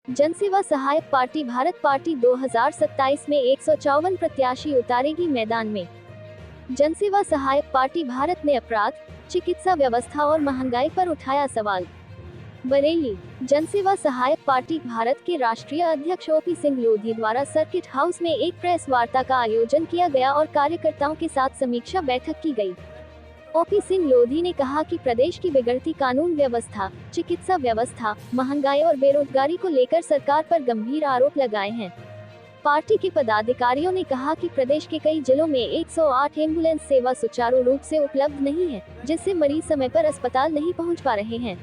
जनसेवा सहायक party Bharat party 2027 में 154 प्रत्याशी उतारेगी मैदान में। जनसेवा सहायक पार्टी भारत ने अपराध, चिकित्सा व्यवस्था और महंगाई पर उठाया सवाल। बरेली। जनसेवा सहायक पार्टी भारत के राष्ट्रीय अध्यक्ष ओपी सिंह लोधी द्वारा सर्किट हाउस में एक प्रेस वार्ता का आयोजन किया गया और कार्यकर्ताओं के साथ समीक्षा बैठक की गई। ओपी सिंह लोधी ने कहा कि प्रदेश की बिगड़ती कानून व्यवस्था, चिकित्सा व्यवस्था, महंगाई और बेरोजगारी को लेकर सरकार पर गंभीर आरोप लगाए हैं। पार्टी के पदाधिकारियों ने कहा कि प्रदेश के कई जिलों में 108 एम्बुलेंस सेवा सुचारू रूप से उपलब्ध नहीं है, जिससे मरीज समय पर अस्पताल नहीं पहुंच पा रहे हैं।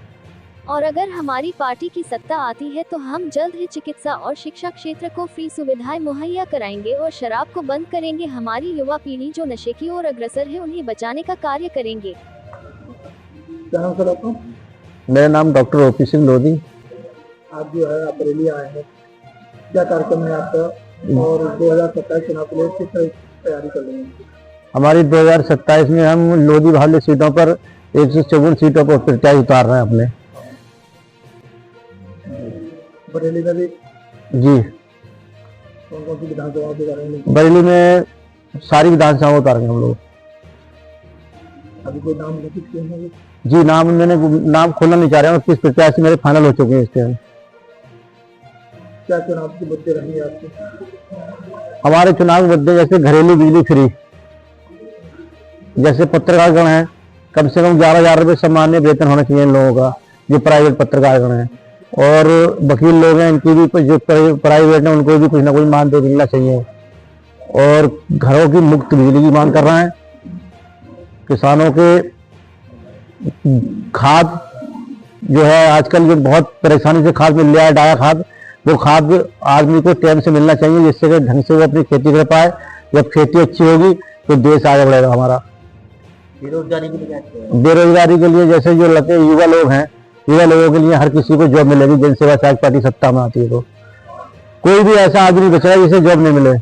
और अगर हमारी पार्टी की सत्ता आती है तो हम जल्द ही चिकित्सा और शिक्षा क्षेत्र को फ्री सुविधाएं मुहैया कराएंगे और शराब को बंद करेंगे। हमारी युवा पीढ़ी जो नशे की ओर अग्रसर है, उन्हें बचाने का कार्य करेंगे। क्या नाम सर आपका? मेरा नाम डॉक्टर ओपी सिंह लोधी। आप जो है आप बरेली आए हैं, क्या कार्यक्रम है आपका और 2027 चुनाव के लिए किस तरह तैयारी कर रहे हैं? हमारी 2027 में हम लोधी वाले सीटों पर 154 सीटों पर प्रत्याशी उतार रहे हैं अपने। बरेली में भी जी, कौन कौन सी विधानसभा उतार रहे हैं? बरेली में सारी विधानसभा उतारेंगे हम लोग। अभी कोई नाम घोषित किए हैं? जी, मैंने नाम खोलना नहीं चाह रहे हैं। 30 प्रत्याशी मेरे फाइनल हो चुके हैं इसके। क्या चुनाव के मुद्दे रहेंगे आपके? हमारे चुनाव के मुद्दे जैसे घरेलू बिजली फ्री, जैसे पत्रकारगण है, कम से कम 11,000 रुपये सामान्य वेतन होना चाहिए इन लोगों का, जो प्राइवेट पत्रकारगण है। और वकील लोग हैं, इनकी भी जो प्राइवेट है उनको भी कुछ ना कुछ मानदेय मिलना चाहिए। और घरों की मुफ्त बिजली की मांग कर रहे हैं। किसानों के खाद जो है आजकल जो बहुत परेशानी से खाद मिल रहा है, डाया खाद, वो खाद आदमी को टाइम से मिलना चाहिए, जिससे कि ढंग से वो अपनी खेती कर पाए। जब खेती अच्छी होगी तो देश आगे बढ़ेगा हमारा। बेरोजगारी के लिए जैसे जो लगे युवा लोग हैं, युवा लोगों के लिए हर किसी को जॉब मिलेगी। जनसेवा सहायक पार्टी सत्ता में आती है तो कोई भी ऐसा आदमी बच रहा है जिसे जॉब नहीं मिले।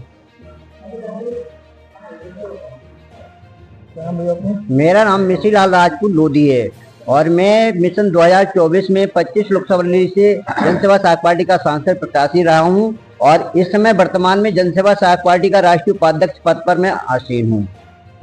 मेरा नाम मिश्रीलाल राजपूत लोधी है और मैं मिशन 2024 में 25 लोकसभा से जनसेवा सहायक पार्टी का सांसद प्रत्याशी रहा हूं और इस समय वर्तमान में जनसेवा सहायक पार्टी का राष्ट्रीय उपाध्यक्ष पद पर मैं आसीन हूं।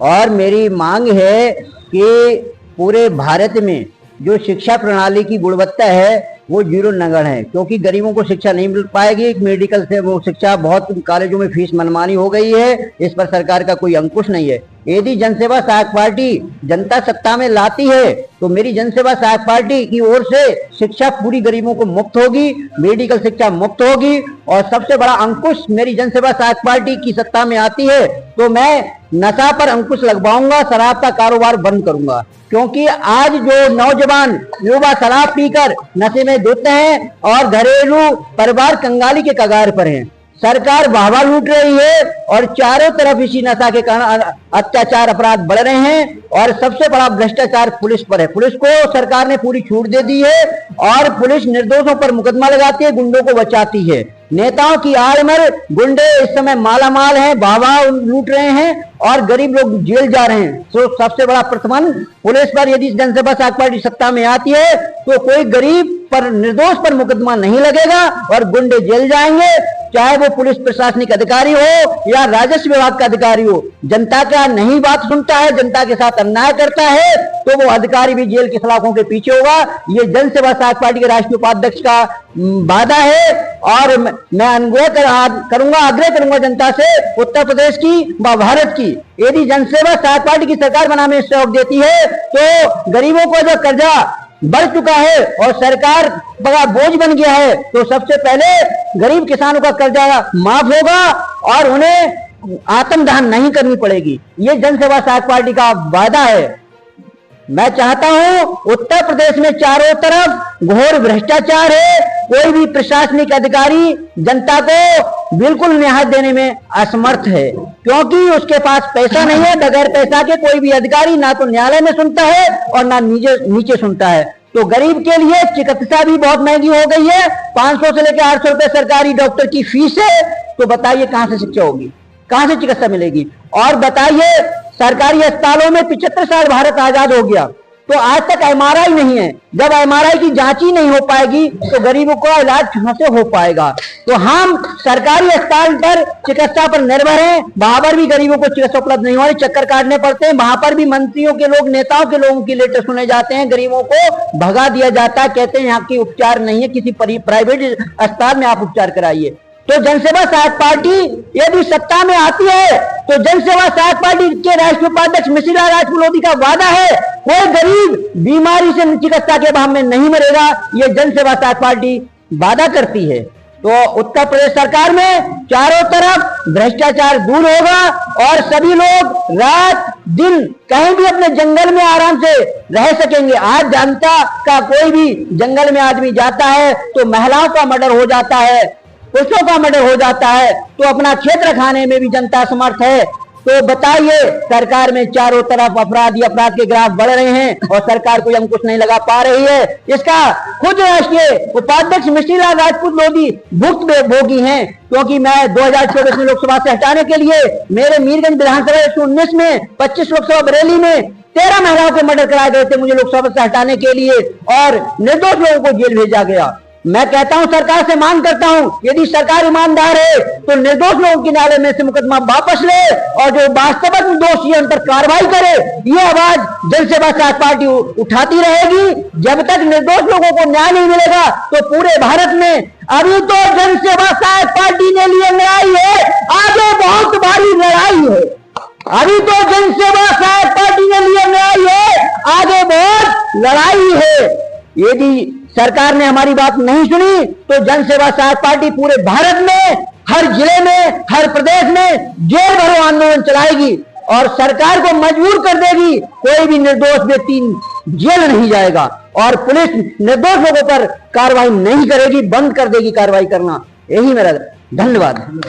और मेरी मांग है कि पूरे भारत में जो शिक्षा प्रणाली की गुणवत्ता है वो 0 नगण्य है, क्योंकि गरीबों को शिक्षा नहीं मिल पाएगी। मेडिकल से वो शिक्षा, बहुत कॉलेजों में फीस मनमानी हो गई है, इस पर सरकार का कोई अंकुश नहीं है। यदि जनसेवा सहायक पार्टी जनता सत्ता में लाती है तो मेरी जनसेवा सहायक पार्टी की ओर से शिक्षा पूरी गरीबों को मुफ्त होगी, मेडिकल शिक्षा मुफ्त होगी। और सबसे बड़ा अंकुश, मेरी जनसेवा सहायक पार्टी की सत्ता में आती है तो मैं नशा पर अंकुश लगवाऊंगा, शराब का कारोबार बंद करूंगा। क्योंकि आज जो नौजवान युवा शराब पीकर नशे में धुत हैं और घरेलू परिवार कंगाली के कगार पर हैं। सरकार वाहवा लूट रही है और चारों तरफ इसी नशा के कारण अत्याचार अपराध बढ़ रहे हैं। और सबसे बड़ा भ्रष्टाचार पुलिस पर है। पुलिस को सरकार ने पूरी छूट दे दी है और पुलिस निर्दोषों पर मुकदमा लगाती है, गुंडों को बचाती है। नेताओं की आड़ में गुंडे इस समय मालामाल हैं, वाहवा लूट रहे हैं और गरीब लोग जेल जा रहे हैं। तो सबसे बड़ा प्रतिबंध पुलिस पर यदि जनसेवा सहायक पार्टी सत्ता में आती है तो कोई गरीब पर, निर्दोष पर मुकदमा नहीं लगेगा और गुंडे जेल जाएंगे, चाहे वो पुलिस प्रशासनिक अधिकारी हो या राजस्व विभाग का अधिकारी हो। जनता का नहीं बात सुनता है, जनता के साथ अन्याय करता है तो वो अधिकारी भी जेल की सलाखों के पीछे होगा। ये जनसेवा सहायक पार्टी के राष्ट्रीय उपाध्यक्ष का वादा है और मैं आग्रह करूंगा जनता से, उत्तर प्रदेश की व भारत की, यदि जनसेवा सहायक पार्टी की सरकार बनाने में सहयोग देती है तो गरीबों को जो कर्जा बढ़ चुका है और सरकार बड़ा बोझ बन गया है तो सबसे पहले गरीब किसानों का कर्जा माफ होगा और उन्हें आत्मदान नहीं करनी पड़ेगी। ये जनसेवा सहायक पार्टी का वादा है। मैं चाहता हूं, उत्तर प्रदेश में चारों तरफ घोर भ्रष्टाचार है, कोई भी प्रशासनिक अधिकारी जनता को बिल्कुल न्याय देने में असमर्थ है, क्योंकि उसके पास पैसा नहीं है। बगैर पैसा के कोई भी अधिकारी ना तो न्यायालय में सुनता है और ना नीचे सुनता है। तो गरीब के लिए चिकित्सा भी बहुत महंगी हो गई है। 500 से लेकर 800 रुपए सरकारी डॉक्टर की फीस है। तो बताइए कहां से शिक्षा होगी, कहां से चिकित्सा मिलेगी? और बताइए, सरकारी अस्पतालों में 75 साल भारत आजाद हो गया, तो आज तक एमआरआई नहीं है। जब एमआरआई की जांच ही नहीं हो पाएगी तो गरीबों का इलाज कहां से हो पाएगा। तो हम सरकारी अस्पताल पर चिकित्सा पर निर्भर हैं, वहां पर भी गरीबों को चिकित्सा उपलब्ध नहीं हो रही, चक्कर काटने पड़ते हैं। वहां पर भी मंत्रियों के लोग, नेताओं के लोगों की लेटर सुने जाते हैं, गरीबों को भगा दिया जाता है, कहते हैं यहाँ की उपचार नहीं है, किसी प्राइवेट अस्पताल में आप उपचार कराइए। तो जनसेवा सहायक पार्टी यदि सत्ता में आती है तो जनसेवा सहायक पार्टी के राष्ट्रीय उपाध्यक्ष मिश्रीलाल राजपूत लोधी का वादा है, कोई गरीब बीमारी से चिकित्सा के अभाव में नहीं मरेगा। ये जनसेवा सहायक पार्टी वादा करती है। तो उत्तर प्रदेश सरकार में चारों तरफ भ्रष्टाचार दूर होगा और सभी लोग रात दिन कहीं भी अपने जंगल में आराम से रह सकेंगे। आज जनता का कोई भी जंगल में आदमी जाता है तो महिलाओं का मर्डर हो जाता है, पुरुषों का मर्डर हो जाता है, तो अपना क्षेत्र खाने में भी जनता समर्थ है। तो बताइए, सरकार में चारों तरफ अपराध के ग्राफ बढ़ रहे हैं और सरकार को हम कुछ नहीं लगा पा रही है। इसका खुद राष्ट्रीय उपाध्यक्ष मिश्रीलाल राजपूत लोधी भुक्त भोगी हैं, क्योंकि मैं 2024 में लोकसभा से हटाने के लिए मेरे मीरगंज विधानसभा 119 में, 25 लोकसभा बरेली में 13 महिलाओं के मर्डर कराए गए थे मुझे लोकसभा से हटाने के लिए और निर्दोष लोगों को जेल भेजा गया। मैं कहता हूं, सरकार से मांग करता हूं, यदि सरकार ईमानदार है तो निर्दोष लोगों के नाले में से मुकदमा वापस ले और जो वास्तविक दोषी है उन पर कार्रवाई करे। ये आवाज जनसेवा सहायक पार्टी उठाती रहेगी जब तक निर्दोष लोगों को न्याय नहीं मिलेगा। तो पूरे भारत में अभी तो जनसेवा सहायक पार्टी ने लिए लड़ाई है, आगे बहुत भारी लड़ाई है। अभी तो जनसेवा सहायक पार्टी ने लिए लड़ाई है, आगे बहुत लड़ाई है। यदि सरकार ने हमारी बात नहीं सुनी तो जनसेवा सहायक पार्टी पूरे भारत में, हर जिले में, हर प्रदेश में जेल भरो आंदोलन चलाएगी और सरकार को मजबूर कर देगी। कोई भी निर्दोष व्यक्ति जेल नहीं जाएगा और पुलिस निर्दोष लोगों पर कार्रवाई नहीं करेगी, बंद कर देगी कार्रवाई करना। यही मेरा धन्यवाद।